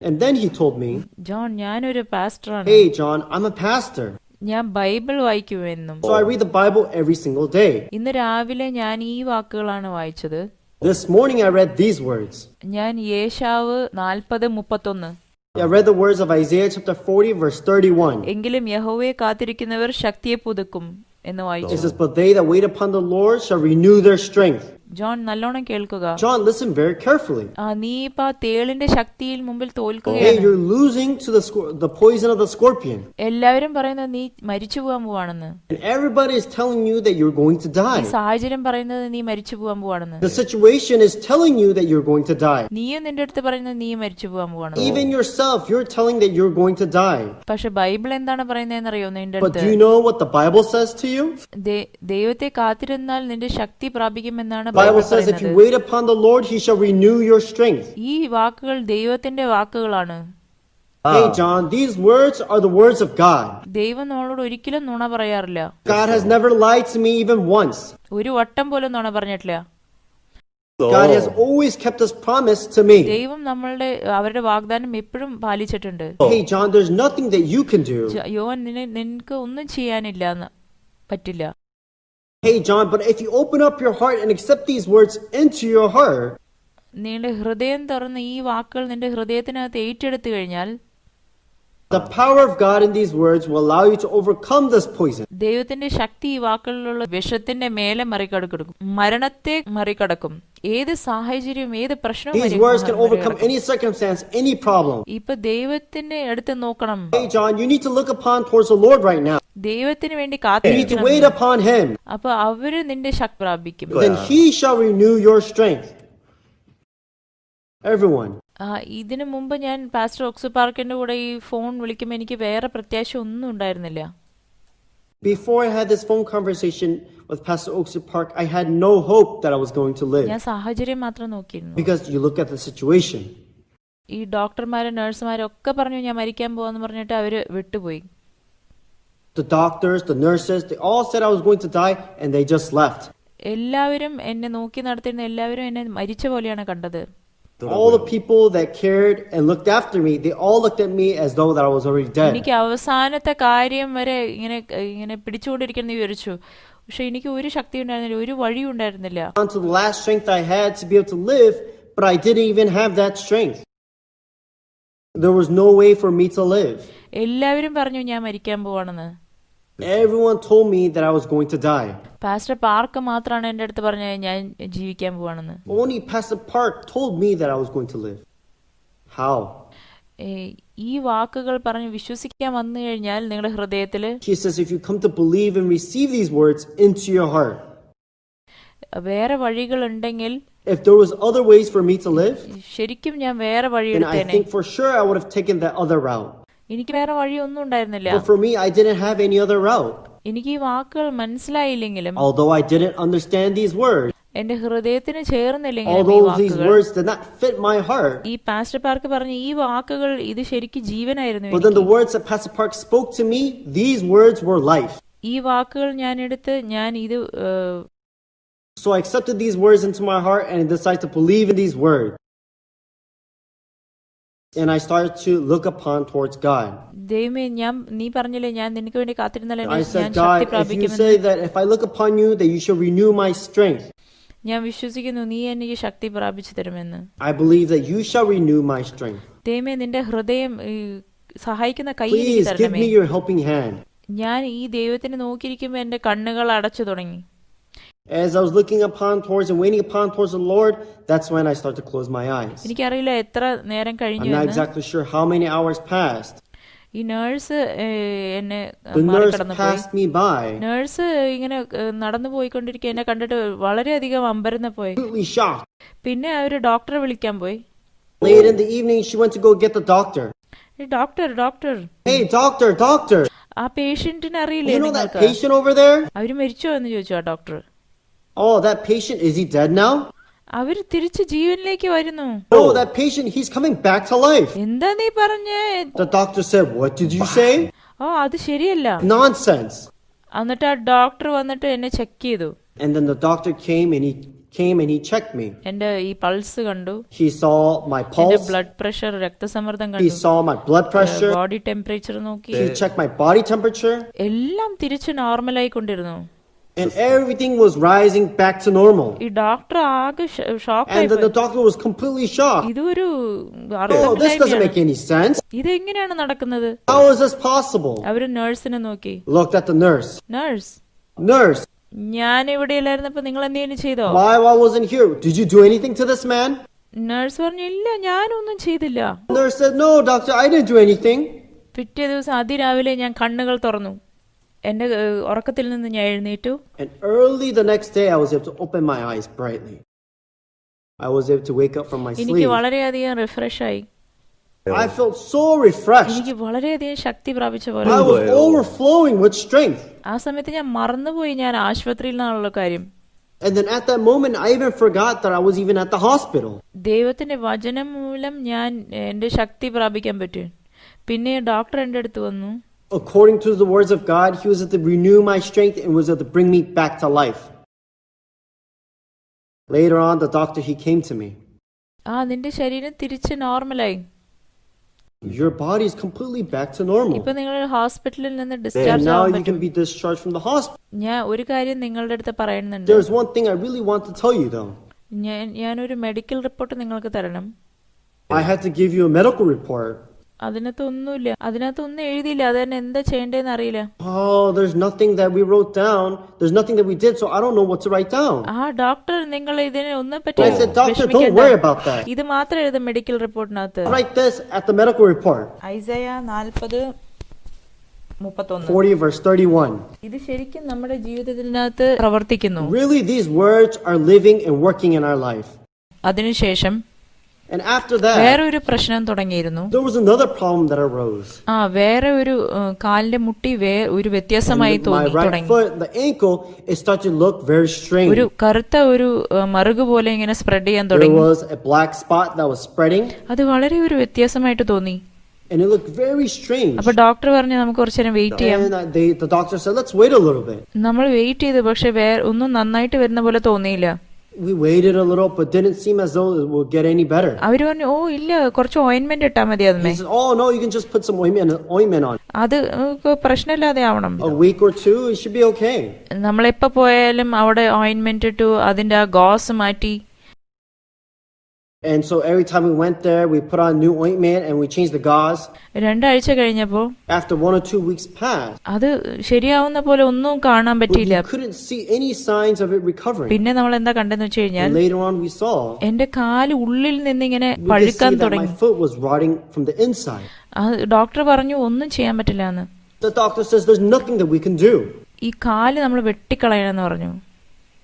And then he told me, John, ഞാനൊരു പാസ്റ്ററാണ്. Hey, John, I'm a pastor. ഞാൻ Bible വായിക്കുമെന്നും. So I read the Bible every single day. ഇന്ന് രാവിലെ ഞാൻ ഈ വാക്കുകളാണ് വായിച്ചത്. This morning I read these words. ഞാൻ യേശാവ് 40:31. I read the words of Isaiah chapter 40 verse 31. എങ്കിലും യഹോവയെ കാത്തിരിക്കുന്നവർ ശക്തിയെ പുതുക്കും എന്ന് വായിച്ചു. It says, but they that wait upon the Lord shall renew their strength. John, നല്ലോണം കേൾക്കുക. John, listen very carefully. നീ ഇപ്പൊ തേളിന്റെ ശക്തിയിൽ മുമ്പിൽ Hey, തോൽക്കുകയാണ്. you're losing to the poison of the scorpion. എല്ലാവരും പറയുന്നത് നീ മരിച്ചു പോകാൻ പോവാണെന്ന്. And everybody is telling you that you're going to die. ഈ സാഹചര്യം പറയുന്നത് നീ മരിച്ചു പോകാൻ പോവാണെന്ന്. The situation is telling you that you're going to die. നീയും നിന്റെ അടുത്ത് പറയുന്നത് നീ മരിച്ചു പോകാൻ പോവാണെന്ന്. Even yourself, you're telling that you're going to die. പക്ഷെ ബൈബിൾ എന്താണ് പറയുന്നതെന്ന് അറിയോ നിന്റെ But അടുത്ത്? do you know what the Bible says to you? ദൈവത്തെ കാത്തിരുന്നാൽ നിന്റെ ശക്തി പ്രാപിക്കുമെന്നാണ് The Bible says if you wait upon the Lord, he shall renew your strength. ഈ വാക്കുകൾ ദൈവത്തിന്റെ വാക്കുകളാണ്. Hey, John, these words are the words of God. ദൈവം നമ്മളോട് ഒരിക്കലും നുണ പറയാറില്ല. God has never lied to me even once. ഒരു വട്ടം പോലും നുണ പറഞ്ഞിട്ടില്ല. God has always kept his promise to me. ദൈവം അവരുടെ വാഗ്ദാനം എപ്പോഴും പാലിച്ചിട്ടുണ്ട്. Hey, John, there's nothing that you can do. യോൻ, നിനക്ക് ഒന്നും ചെയ്യാനില്ല, പറ്റില്ല. Hey, John, but if you open up your heart and accept these words into your heart, നിന്റെ ഹൃദയം തുറന്ന് ഈ വാക്കുകൾ നിന്റെ ഹൃദയത്തിനകത്ത് ഏറ്റെടുത്തു കഴിഞ്ഞാൽ the power of God in these words will allow you to overcome this poison. ദൈവത്തിന്റെ ശക്തി ഈ വാക്കുകളിലുള്ള വിഷത്തിന്റെ മേലെ മറികടക്കും, മരണത്തെ മറികടക്കും, ഏത് സാഹചര്യവും ഏത് പ്രശ്നവും. These words can overcome any circumstance, any problem. ഇപ്പൊ ദൈവത്തിന്റെ അടുത്ത് നോക്കണം. Hey, John, you need to look upon towards the Lord right now. ദൈവത്തിന് വേണ്ടി You need to wait കാത്തിരിക്കണം. upon him. അപ്പൊ അവര് നിന്റെ ശക്തി പ്രാപിക്കും. Then he shall renew your strength. Everyone. ഇതിനു മുമ്പ് ഞാൻ പാസ്റ്റർ ഒക്സു പാർക്കിന്റെ കൂടെ ഈ ഫോൺ വിളിക്കുമ്പോൾ എനിക്ക് വേറെ പ്രത്യാശ ഒന്നും ഉണ്ടായിരുന്നില്ല. Before I had this phone conversation with Pastor Oksu Park, I had no hope that I was going to live. ഞാൻ സാഹചര്യം മാത്രം നോക്കിയിരുന്നു. Because you look at the situation. ഈ ഡോക്ടർമാരും നഴ്സുമാരും ഒക്കെ പറഞ്ഞു ഞാൻ മരിക്കാൻ പോവാന്ന് പറഞ്ഞിട്ട് അവര് വിട്ടുപോയി. The doctors, the nurses, they all said I was going to die and they just left. എല്ലാവരും എന്നെ നോക്കി നടത്തിയിരുന്ന എല്ലാവരും എന്നെ മരിച്ച പോലെയാണ് കണ്ടത്. All the people that cared and looked after me, they all looked at me as though that I was already dead. എനിക്ക് അവസാനത്തെ കാര്യം വരെ ഇങ്ങനെ പിടിച്ചുകൊണ്ടിരിക്കുന്ന വിചാരിച്ചു. പക്ഷെ എനിക്ക് ഒരു ശക്തി ഉണ്ടായിരുന്നില്ല, ഒരു വഴി ഉണ്ടായിരുന്നില്ല. Until the last strength I had to be able to live, but I didn't even have that strength. There was no way for me to live. എല്ലാവരും പറഞ്ഞു ഞാൻ മരിക്കാൻ പോവാണെന്ന്. Everyone told me that I was going to die. Pastor park മാത്രമാണ് എൻ്റെ അടുത്ത് പറഞ്ഞത് ഞാൻ ജീവിക്കാൻ പോവാണെന്ന്. Only Pastor Park told me that I was going to live. How? ഈ വാക്കുകൾ പറഞ്ഞ് വിശ്വസിക്കാൻ വന്നു കഴിഞ്ഞാൽ നിങ്ങളുടെ ഹൃദയത്തില്, He says, if you come to believe and receive these words into your heart. വേറെ വഴികൾ ഉണ്ടെങ്കിൽ, If there was other ways for me to live, ശരിക്കും ഞാൻ വേറെ വഴി then I എടുത്തേനെ. think for sure I would have taken that other route. എനിക്ക് വേറെ വഴിയൊന്നും ഉണ്ടായിരുന്നില്ല. But for me, I didn't have any other route. എനിക്ക് ഈ വാക്കുകൾ മനസ്സിലായില്ലെങ്കിലും, Although I didn't understand these words, എന്റെ ഹൃദയത്തിന് ചേർന്നില്ലെങ്കിലും ഈ although these വാക്കുകൾ, words did not fit my heart, ഈ പാസ്റ്റർ പാർക്ക് പറഞ്ഞ ഈ വാക്കുകൾ ഇത് ശരിക്കും ജീവനായിരുന്നു but then the എനിക്ക്. words that Pastor Park spoke to me, these words were life. ഈ വാക്കുകൾ ഞാൻ എടുത്ത് ഞാൻ ഇത് So I accepted these words into my heart and decided to believe in these words. And I started to look upon towards God. ദൈവമേ, നീ പറഞ്ഞില്ലേ ഞാൻ നിനക്ക് വേണ്ടി കാത്തിരുന്നാലേ I ഞാൻ said, Shakti God, if you പ്രാപിക്കുമെന്ന്. say that if I look upon you, that you shall renew my strength. ഞാൻ വിശ്വസിക്കുന്നു നീ എനിക്ക് ശക്തി പ്രാപിച്ചു തരുമെന്ന്. I believe that you shall renew my strength. ദൈവമേ, നിന്റെ ഹൃദയം സഹായിക്കുന്ന കൈ എനിക്ക് Please give തരണമേ. me your helping hand. ഞാൻ ഈ ദൈവത്തിനെ നോക്കിയിരിക്കുമ്പോൾ എന്റെ കണ്ണുകൾ അടച്ചു തുടങ്ങി. As I was looking upon towards and waiting upon towards the Lord, that's when I started to close my eyes. എനിക്കറിയില്ല എത്ര നേരം I'm കഴിഞ്ഞു not എന്ന്. exactly sure how many hours passed. ഈ നേഴ്സ് എന്നെ The nurse മാറിക്കടന്നു പോയി. passed me by, നേഴ്സ് ഇങ്ങനെ നടന്നു പോയിക്കൊണ്ടിരിക്കുക എന്നെ കണ്ടിട്ട് വളരെയധികം അമ്പരന്ന് പോയി. completely shocked. പിന്നെ അവര് ഡോക്ടറെ വിളിക്കാൻ പോയി. Late in the evening, she went to go get the doctor. Doctor doctor Hey, doctor, ആ പേഷ്യന്റിനെ അറിയില്ലേ you know that നിങ്ങൾക്ക്? patient over there? അവര് മരിച്ചോ എന്ന് ചോദിച്ചു ആ doctor. Oh, that patient, is he dead now? അവര് തിരിച്ച് ജീവനിലേക്ക് വരുന്നു. No, that patient, he's coming back to life. എന്താ നീ പറഞ്ഞേ? The doctor said, what did you say? ഓ, അത് ശരിയല്ല. Nonsense. എന്നിട്ട് ആ ഡോക്ടർ വന്നിട്ട് എന്നെ ചെക്ക് ചെയ്തു. And then the doctor came and he checked me. എന്റെ ഈ പൾസ് കണ്ടു. He saw my എന്റെ pulse. ബ്ലഡ് പ്രഷർ, രക്തസമ്മർദ്ദം He കണ്ടു. saw my blood pressure. Body temperature നോക്കി. He checked my body temperature. എല്ലാം തിരിച്ച് നോർമലായിക്കൊണ്ടിരുന്നു. And everything was rising back to normal. ഈ ഡോക്ടർ ആകെ ഷോക്ക് And then the ആയി. doctor was completely shocked. ഇതൊരു Oh, this doesn't make any sense. ഇതെങ്ങനെയാണ് നടക്കുന്നത്? How is this possible? അവര് നഴ്സിനെ നോക്കി. Looked at the nurse. Nurse, ഞാൻ എവിടെയല്ലായിരുന്നപ്പോ നിങ്ങൾ എന്തെങ്കിലും ചെയ്തോ? Why I wasn't here? Did you do anything to this man? Nurse പറഞ്ഞു ഇല്ല, ഞാനൊന്നും ചെയ്തില്ല. Nurse said, no, doctor, I didn't do anything. പിറ്റേ ദിവസം അതിരാവിലെ ഞാൻ കണ്ണുകൾ തുറന്നു. എന്റെ ഉറക്കത്തിൽ നിന്ന് ഞാൻ എഴുന്നേറ്റു. And early the next day, I was able to open my eyes brightly. I was able to wake up from my എനിക്ക് sleep. വളരെയധികം റിഫ്രഷ് ആയി. I felt so refreshed. എനിക്ക് വളരെയധികം ശക്തി പ്രാപിച്ച പോലെ. I was overflowing with strength. ആ സമയത്ത് ഞാൻ മറന്നുപോയി ഞാൻ ആശുപത്രിയിൽ നിന്നുള്ള കാര്യം. And then at that moment, I even forgot that I was even at the hospital. ദൈവത്തിന്റെ വചനം മൂലം ഞാൻ എന്റെ ശക്തി പ്രാപിക്കാൻ പറ്റും. പിന്നെ ഡോക്ടർ എന്റെ അടുത്ത് വന്നു. According to the words of God, he was able to renew my strength and was able to bring me back to life. Later on, the doctor, he came to me. നിന്റെ ശരീരം തിരിച്ച് നോർമലായി. Your body is completely back to normal. ഇപ്പൊ നിങ്ങൾ ഹോസ്പിറ്റലിൽ നിന്ന് And ഡിസ്ചാർജ് now ആവാൻ you പറ്റും. can be discharged from the hospital. ഞാൻ ഒരു കാര്യം നിങ്ങളുടെ അടുത്ത് പറയുന്നുണ്ട്. There's one thing I really want to tell you though. ഞാനൊരു മെഡിക്കൽ റിപ്പോർട്ട് നിങ്ങൾക്ക് തരണം. I had to give you a medical report. അതിനകത്തൊന്നുമില്ല, അതിനകത്തൊന്നും എഴുതിയില്ല. അത് തന്നെ എന്താ ചെയ്യേണ്ടതെന്ന് അറിയില്ല. Oh, there's nothing that we wrote down. There's nothing that we did, so I don't know what to write down. Doctor നിങ്ങൾ ഇതിനെ ഒന്നും പറ്റി I said, doctor, don't worry about that. ഇത് മാത്രം എഴുതും മെഡിക്കൽ റിപ്പോർട്ടിനകത്ത്. Write this at the medical report. Isaiah 40:31. 40 verse 31. ഇത് ശരിക്കും നമ്മുടെ ജീവിതത്തിനകത്ത് പ്രവർത്തിക്കുന്നു. Really, these words are living and working in our life. അതിനുശേഷം And after that, വേറൊരു പ്രശ്നം തുടങ്ങിയിരുന്നു. there was another problem that arose. വേറെ ഒരു കാലിന്റെ മുട്ടി ഒരു വ്യത്യാസമായി And my right തുടങ്ങി. foot, the ankle, it started to look very strange. ഒരു കറുത്ത ഒരു മറുക് പോലെ ഇങ്ങനെ സ്പ്രെഡ് ചെയ്യാൻ There തുടങ്ങി. was a black spot that was spreading. അത് വളരെ ഒരു വ്യത്യാസമായിട്ട് തോന്നി. And it looked very strange. അപ്പൊ ഡോക്ടർ പറഞ്ഞു നമുക്ക് കുറച്ചു നേരം വെയിറ്റ് ചെയ്യാം. And the doctor said, let's wait a little bit. നമ്മൾ വെയിറ്റ് ചെയ്തു, പക്ഷെ ഒന്നും നന്നായിട്ട് വരുന്ന പോലെ തോന്നിയില്ല. We waited a little, but didn't seem as though it would get any better. അവര് പറഞ്ഞു ഇല്ല, കുറച്ച് ഓയിന്റ്മെന്റ് ഇട്ടാ മതി. He said, oh no, you can just put some ointment on. അത് പ്രശ്നമില്ലാതെ ആവണം. A week or two, it should be okay. നമ്മളെപ്പോ പോയാലും അവിടെ ഓയിന്റ്മെന്റ് ഇട്ടു, അതിന്റെ ആ ഗോസ് മാറ്റി. And so every time we went there, we put on new ointment and we changed the gauze. 2 ആഴ്ച കഴിഞ്ഞപ്പോൾ After 1 or 2 weeks passed, അത് ശരിയാവുന്ന പോലെ ഒന്നും കാണാൻ but പറ്റിയില്ല. we couldn't see any signs of it recovering. പിന്നെ നമ്മൾ എന്താ കണ്ടെന്ന് വെച്ച് കഴിഞ്ഞാൽ And later on we saw, എന്റെ കാല് ഉള്ളിൽ നിന്ന് ഇങ്ങനെ we could പഴുക്കാൻ see that my തുടങ്ങി. foot was rotting from the inside. Doctor പറഞ്ഞു ഒന്നും ചെയ്യാൻ പറ്റില്ല എന്ന്. The doctor says there's nothing that we can do. ഈ കാല് നമ്മൾ വെട്ടിക്കളയണമെന്ന് പറഞ്ഞു.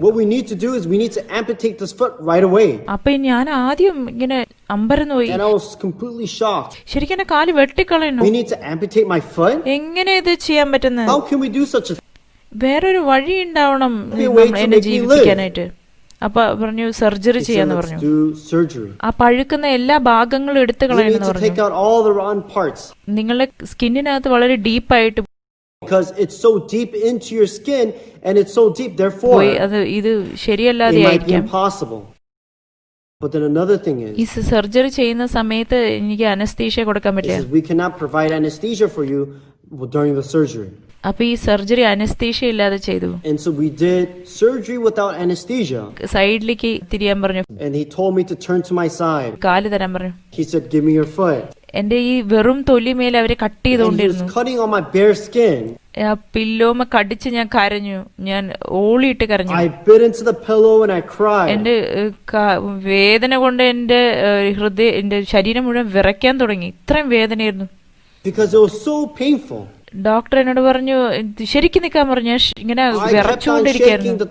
What we need to do is we need to amputate this foot right away. അപ്പൊ ഞാൻ ആദ്യം ഇങ്ങനെ അമ്പരന്ന് പോയി. And I was completely shocked. ശരിക്കും എന്റെ കാല് വെട്ടിക്കളയണോ? We need to amputate my foot? എങ്ങനെ ഇത് ചെയ്യാൻ പറ്റുന്നത്? How can we do such a thing? വേറൊരു വഴി ഉണ്ടാവണം എന്നെ ജീവിപ്പിക്കാനായിട്ട്. അപ്പൊ പറഞ്ഞു സർജറി ചെയ്യാന്ന് പറഞ്ഞു. ആ പഴുക്കുന്ന എല്ലാ ഭാഗങ്ങളും എടുത്തു കളയണമെന്ന് പറഞ്ഞു. നിങ്ങളുടെ സ്കിന്നിനകത്ത് വളരെ ഡീപ്പായിട്ട് because it's so deep into your skin and it's so deep therefore ഇത് ശരിയല്ലാതെ ആയിരിക്കും. Impossible. But then another thing is ഈ സർജറി ചെയ്യുന്ന സമയത്ത് എനിക്ക് അനസ്തീഷ്യ കൊടുക്കാൻ പറ്റില്ല. We cannot provide anesthesia for you during the surgery. അപ്പൊ ഈ സർജറി അനസ്തീഷ്യ ഇല്ലാതെ ചെയ്തു. And so we did surgery without anesthesia. സൈഡിലേക്ക് തിരിയാൻ പറഞ്ഞു. And he told me to turn to my side. കാല് തരാൻ പറഞ്ഞു. He said give me your foot. എന്റെ ഈ വെറും തൊലിമേൽ അവരെ കട്ട് ചെയ്തുകൊണ്ടിരുന്നു. Cutting on my bare skin. ആ പില്ലോമ കടിച്ച് ഞാൻ കരഞ്ഞു. ഞാൻ ഓളിയിട്ട് കരഞ്ഞു. I bit into the pillow and I cried. എന്റെ വേദന കൊണ്ട് എന്റെ എന്റെ ശരീരം മുഴുവൻ വിറയ്ക്കാൻ തുടങ്ങി. ഇത്രയും വേദനയായിരുന്നു. Because it was so painful. Doctor എന്നോട് പറഞ്ഞു ശരിക്കും നിൽക്കാൻ പറഞ്ഞു. ഇങ്ങനെ വിറച്ചുകൊണ്ടിരിക്കുകയായിരുന്നു.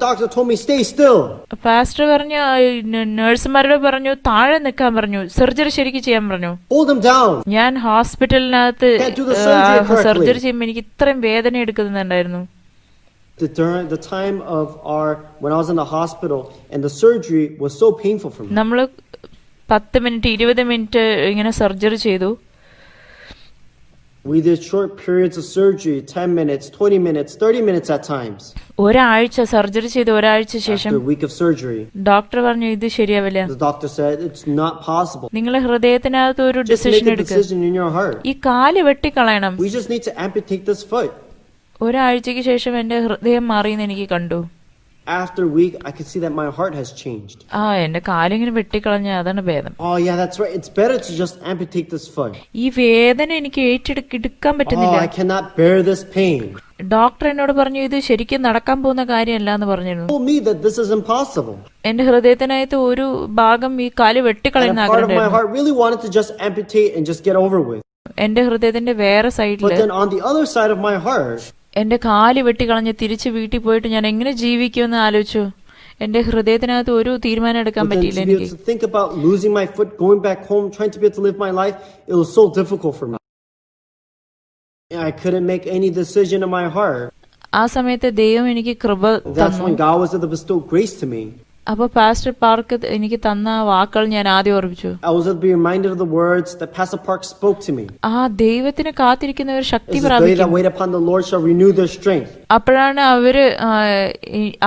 പാസ്റ്റർ പറഞ്ഞു നഴ്സുമാരോട് പറഞ്ഞു താഴെ നിൽക്കാൻ പറഞ്ഞു. സർജറി ശരിക്കും ചെയ്യാൻ പറഞ്ഞു. ഞാൻ ഹോസ്പിറ്റലിനകത്ത് സർജറി ചെയ്യുമ്പോൾ എനിക്ക് ഇത്രയും വേദന എടുക്കുന്നുണ്ടായിരുന്നു. The time of when I was in the hospital and the surgery was so painful for me. നമ്മള് 10 മിനിറ്റ് 20 മിനിറ്റ് ഇങ്ങനെ സർജറി ചെയ്തു. We did short periods of surgery, 10 minutes, 20 minutes, 30 minutes at times. ഒരാഴ്ച സർജറി ചെയ്ത് ഒരാഴ്ച ശേഷം after a week of surgery doctor പറഞ്ഞു ഇത് ശരിയാവില്ല. The doctor said it's not possible. നിങ്ങൾ ഹൃദയത്തിനകത്ത് ഒരു ഡിസിഷൻ എടുക്കുക. ഈ കാല് വെട്ടിക്കളയണം. We just need to amputate this foot. ഒരാഴ്ചക്ക് ശേഷം എന്റെ ഹൃദയം മാറിയെന്ന് എനിക്ക് കണ്ടു. After a week, I could see that my heart has changed. എന്റെ കാലിങ്ങനെ വെട്ടിക്കളഞ്ഞ അതാണ് ഭേദം. Oh yeah, that's right. It's better to just amputate this foot. ഈ വേദന എനിക്ക് ഏറ്റെടുക്കാൻ പറ്റുന്നില്ല. I cannot bear this pain. Doctor എന്നോട് പറഞ്ഞു ഇത് ശരിക്കും നടക്കാൻ പോകുന്ന കാര്യമല്ല എന്ന് പറഞ്ഞിരുന്നു. Told me that this is impossible. എന്റെ ഹൃദയത്തിനകത്ത് ഒരു ഭാഗം ഈ കാല് വെട്ടിക്കളയുന്ന ആഗ്രഹം. My heart really wanted to just amputate and just get over with. എന്റെ ഹൃദയത്തിന്റെ വേറെ സൈഡില്. But then on the other side of my heart, എന്റെ കാല് വെട്ടിക്കളഞ്ഞ് തിരിച്ച് വീട്ടിൽ പോയിട്ട് ഞാൻ എങ്ങനെ ജീവിക്കുമെന്ന് ആലോചിച്ചു. എന്റെ ഹൃദയത്തിനകത്ത് ഒരു തീരുമാനം എടുക്കാൻ പറ്റിയില്ല എനിക്ക്. Think about losing my foot, going back home, trying to be able to live my life. It was so difficult for me. I couldn't make any decision in my heart. ആ സമയത്ത് ദൈവം എനിക്ക് കൃപ തന്നു. That's when God was able to bestow grace to me. അപ്പൊ പാസ്റ്റർ പാർക്ക് എനിക്ക് തന്ന വാക്കുകൾ ഞാൻ ആദ്യം ഓർമ്മിച്ചു. I was able to be reminded of the words that Pastor Park spoke to me. ദൈവത്തിന് കാത്തിരിക്കുന്നവർ ശക്തി പ്രാപിക്കും. They that wait upon the Lord shall renew their strength. അപ്പോഴാണ് അവര്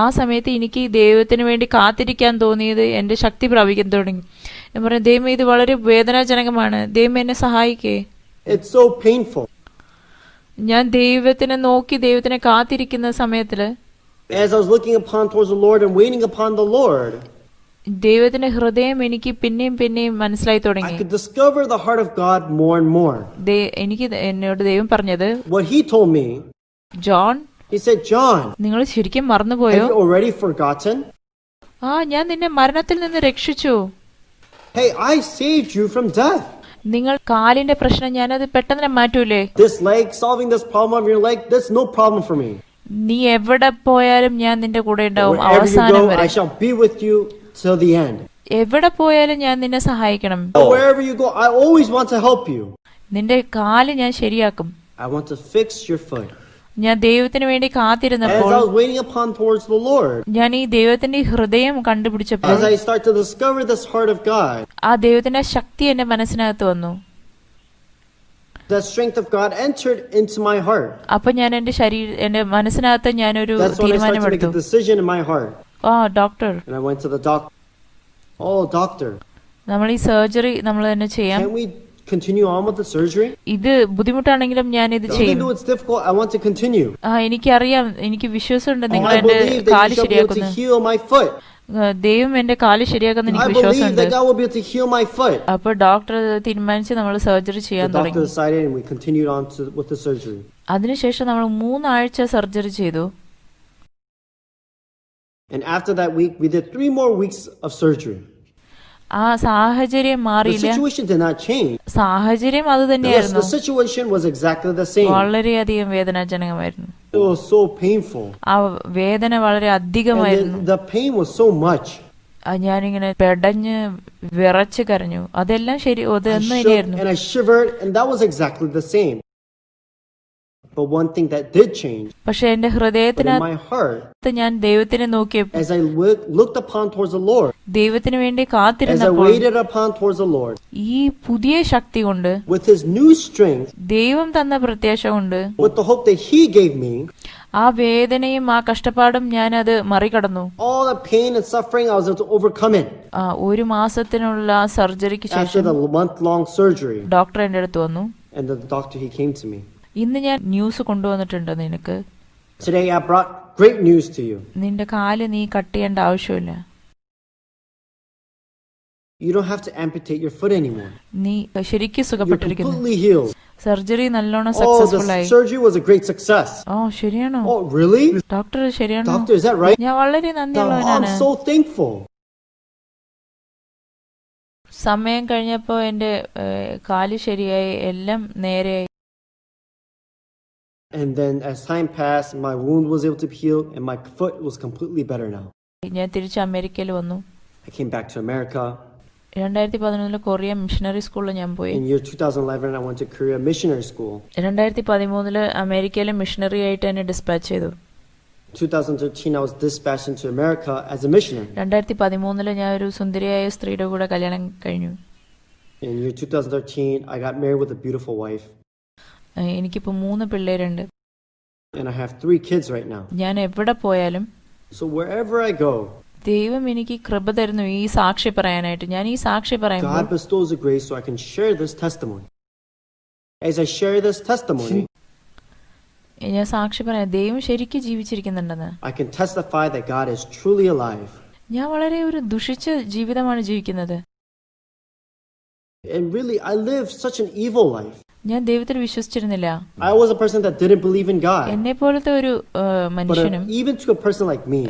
ആ സമയത്ത് എനിക്ക് ദൈവത്തിന് വേണ്ടി കാത്തിരിക്കാൻ തോന്നിയത്. എന്റെ ശക്തി പ്രാപിക്കാൻ തുടങ്ങി. ഞാൻ പറഞ്ഞു ദൈവം ഇത് വളരെ വേദനാജനകമാണ്. ദൈവം എന്നെ സഹായിക്കേ. It's so painful. ഞാൻ ദൈവത്തിനെ നോക്കി ദൈവത്തിനെ കാത്തിരിക്കുന്ന സമയത്തില് as I was looking upon towards the Lord and waiting upon the Lord, ദൈവത്തിന്റെ ഹൃദയം എനിക്ക് പിന്നെയും മനസ്സിലായി തുടങ്ങി. I could discover the heart of God more and more. എനിക്ക് എന്നോട് ദൈവം പറഞ്ഞത്, what he told me, John, he said, John, നിങ്ങൾ ശരിക്കും മറന്നുപോയോ? have you already forgotten? ഞാൻ നിന്നെ മരണത്തിൽ നിന്ന് രക്ഷിച്ചു. Hey, I saved you from death. നിങ്ങൾ കാലിന്റെ പ്രശ്നം ഞാനത് പെട്ടെന്ന് മാറ്റൂലേ? This leg, solving this problem of your leg, that's no problem for me. നീ എവിടെ പോയാലും ഞാൻ നിന്റെ കൂടെ ഉണ്ടാവും അവസാനം വരെ. I shall be with you till the end. എവിടെ പോയാലും ഞാൻ നിന്നെ സഹായിക്കണം. Wherever you go, I always want to help you. നിന്റെ കാല് ഞാൻ ശരിയാക്കും. I want to fix your foot. ഞാൻ ദൈവത്തിന് വേണ്ടി കാത്തിരുന്നപ്പോൾ, as I was waiting upon towards the Lord, ഞാൻ ഈ ദൈവത്തിന്റെ ഹൃദയം കണ്ടുപിടിച്ചപ്പോൾ, as I start to discover this heart of God, ആ ദൈവത്തിന്റെ ശക്തി എന്റെ മനസ്സിനകത്ത് വന്നു. The strength of God entered into my heart. അപ്പോൾ ഞാൻ എന്റെ മനസ്സിനകത്ത് ഞാനൊരു തീരുമാനമെടുത്തു. That's when I started to make a decision in my heart. Doctor. And I went to the doctor. Oh, doctor. നമ്മൾ ഈ സർജറി നമ്മൾ തന്നെ ചെയ്യാം. continue on with the surgery? ഇത് ബുദ്ധിമുട്ടാണെങ്കിലും ഞാൻ ഇത് Even ചെയ്യും. though it's difficult, I want to continue. എനിക്കറിയാം, എനിക്ക് വിശ്വാസമുണ്ട് നിങ്ങൾ I എന്റെ believe that കാല് you shall be able to ശരിയാക്കുന്നു. heal my foot. ദൈവം എന്റെ കാല് ശരിയാക്കുന്ന I എനിക്ക് believe വിശ്വാസമുണ്ട്. that God will be able to heal my foot. അപ്പൊ ഡോക്ടർ തീരുമാനിച്ച് നമ്മൾ സർജറി The ചെയ്യാൻ doctor തുടങ്ങി. decided and we continued on with the surgery. അതിനുശേഷം നമ്മൾ 3 ആഴ്ച സർജറി ചെയ്തു. And after that week, we did 3 more weeks of surgery. ആ സാഹചര്യം The മാറിയില്ല. situation did not change. സാഹചര്യം അത് Yes, തന്നെയായിരുന്നു. the situation was exactly the same. വളരെയധികം വേദനാജനകമായിരുന്നു. It was so painful. ആ വേദന വളരെ അധികമായിരുന്നു. And the pain was so much. ഞാനിങ്ങനെ പെടഞ്ഞ് വിറച്ച് കരഞ്ഞു. അതെല്ലാം ശരി, I അതൊന്നും shook ഇനിയായിരുന്നു. and I shivered, and that was exactly the same. But one thing that did change, പക്ഷെ എന്റെ but in my ഹൃദയത്തിനകത്ത് heart, ഞാൻ ദൈവത്തിനെ നോക്കിയപ്പോൾ, as I looked upon towards the Lord, ദൈവത്തിന് വേണ്ടി as I കാത്തിരുന്നപ്പോൾ, waited upon towards the Lord, ഈ പുതിയ ശക്തി കൊണ്ട്, with His new strength, ദൈവം തന്ന പ്രത്യാശ കൊണ്ട്, with the hope that He gave me, ആ വേദനയും ആ കഷ്ടപ്പാടും ഞാൻ അത് മറികടന്നു. all the pain and suffering, I was able to overcome it. 1 മാസത്തിനുള്ള സർജറിക്ക് After ശേഷം the month-long surgery, ഡോക്ടർ എന്റെ അടുത്ത് വന്നു. and the doctor, he came to me. ഇന്ന് ഞാൻ ന്യൂസ് കൊണ്ടുവന്നിട്ടുണ്ട് നിനക്ക്. Today I brought great news to you. നിന്റെ കാല് നീ കട്ട് ചെയ്യേണ്ട ആവശ്യമില്ല. You don't have to amputate your foot anymore. നീ ശരിക്കും You're സുഖപ്പെട്ടിരിക്കുന്നു. completely healed. സർജറി നല്ലോണം Oh, സക്സസ്ഫുൾ the ആയി. surgery was a great success. ശരിയാണോ? Oh, really? ഡോക്ടർ ശരിയാണോ? Doctor, is that right? ഞാൻ വളരെ Oh, നന്ദിയുള്ളവനാണ്. I'm so thankful. സമയം കഴിഞ്ഞപ്പോ എന്റെ കാല് ശരിയായി, എല്ലാം നേരെയായി. And then as time passed, my wound was able to be healed and my foot was completely better now. ഞാൻ തിരിച്ച് അമേരിക്കയിൽ വന്നു. I came back to America. 2011 Korea missionary സ്കൂളിൽ ഞാൻ പോയി. In year 2011, I went to Korea Missionary School. 2013 അമേരിക്കയിലെ മിഷണറി ആയിട്ട് എന്നെ ഡിസ്പാച്ച് ചെയ്തു. 2013, I was dispatched into America as a missionary. 2013 ഞാൻ ഒരു സുന്ദരിയായ സ്ത്രീയുടെ കൂടെ കല്യാണം കഴിഞ്ഞു. In year 2013, I got married with a beautiful wife. എനിക്കിപ്പോ 3 പിള്ളേരുണ്ട്. And I have 3 kids right now. ഞാൻ എവിടെ പോയാലും, So wherever I go, ദൈവം എനിക്ക് കൃപ തരുന്നു ഈ സാക്ഷി പറയാനായിട്ട്. ഞാൻ ഈ സാക്ഷി പറയുമ്പോൾ God bestows the grace so I can share this testimony. As I share this testimony, ഞാൻ സാക്ഷി പറയാം, ദൈവം ശരിക്കും ജീവിച്ചിരിക്കുന്നുണ്ടെന്ന്. I can testify that God is truly alive. ഞാൻ വളരെ ഒരു ദുഷിച്ച ജീവിതമാണ് ജീവിക്കുന്നത്. And really, I lived such an evil life. ഞാൻ ദൈവത്തിൽ വിശ്വസിച്ചിരുന്നില്ല. I was a person that didn't believe in God. എന്നെ പോലത്തെ ഒരു മനുഷ്യനും, But even to a person like me,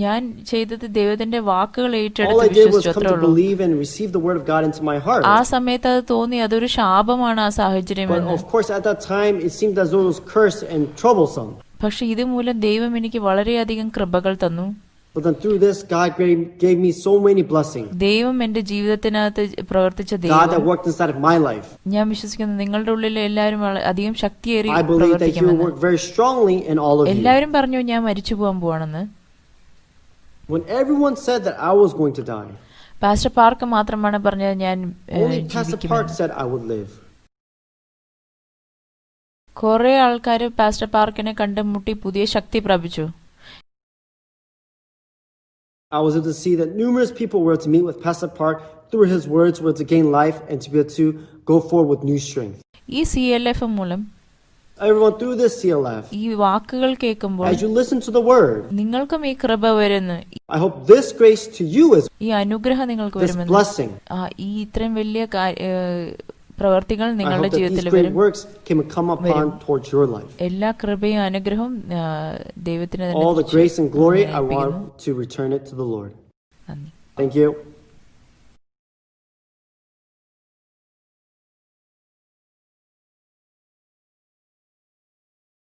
ഞാൻ ചെയ്തത് ദൈവത്തിന്റെ വാക്കുകൾ all ഏറ്റെടുത്ത് I did was വിശ്വസിച്ചു, come അത്രേ to ഉള്ളൂ. believe and receive the word of God into my heart. ആ സമയത്ത് അത് തോന്നി അതൊരു ശാപമാണ് ആ സാഹചര്യം But എന്ന്. of course, at that time, it seemed as though it was cursed and troublesome. പക്ഷെ ഇതുമൂലം ദൈവം എനിക്ക് വളരെയധികം കൃപകൾ തന്നു. But then through this, God gave me so many blessings. ദൈവം എന്റെ ജീവിതത്തിനകത്ത് പ്രവർത്തിച്ച God that ദൈവം, worked inside of my life. ഞാൻ വിശ്വസിക്കുന്നു നിങ്ങളുടെ ഉള്ളിൽ എല്ലാവരും അധികം ശക്തിയേറി I believe that He will പ്രവർത്തിക്കുമെന്ന്. work very strongly in all of you. എല്ലാവരും പറഞ്ഞു ഞാൻ മരിച്ചു പോകാൻ പോവാണെന്ന്. When everyone said that I was going to die, pastor park മാത്രമാണ് പറഞ്ഞത് ഞാൻ only Pastor Park ജീവിക്കുമെന്ന്. said I would live. കുറെ ആൾക്കാർ പാസ്റ്റർ പാർക്കിനെ കണ്ടുമുട്ടി പുതിയ ശക്തി പ്രാപിച്ചു. I was able to see that numerous people were to meet with Pastor Park through his words were to gain life and to be able to go forward with new strength. ഈ CLF മൂലം, Everyone through this CLF, ഈ വാക്കുകൾ കേൾക്കുമ്പോൾ as you listen to the word, നിങ്ങൾക്കും ഈ കൃപ വരുന്നു, I hope this grace to you is ഈ അനുഗ്രഹം നിങ്ങൾക്ക് this വരുമെന്ന്. blessing. ഈ ഇത്രയും വലിയ പ്രവർത്തികൾ I നിങ്ങളുടെ hope that ജീവിതത്തിൽ these great വരും. works can come upon towards your life. എല്ലാ കൃപയും അനുഗ്രഹവും ദൈവത്തിന് All the grace and glory, I ഏൽപ്പിക്കുന്നു. want to return it to the Lord. നന്ദി. Thank you.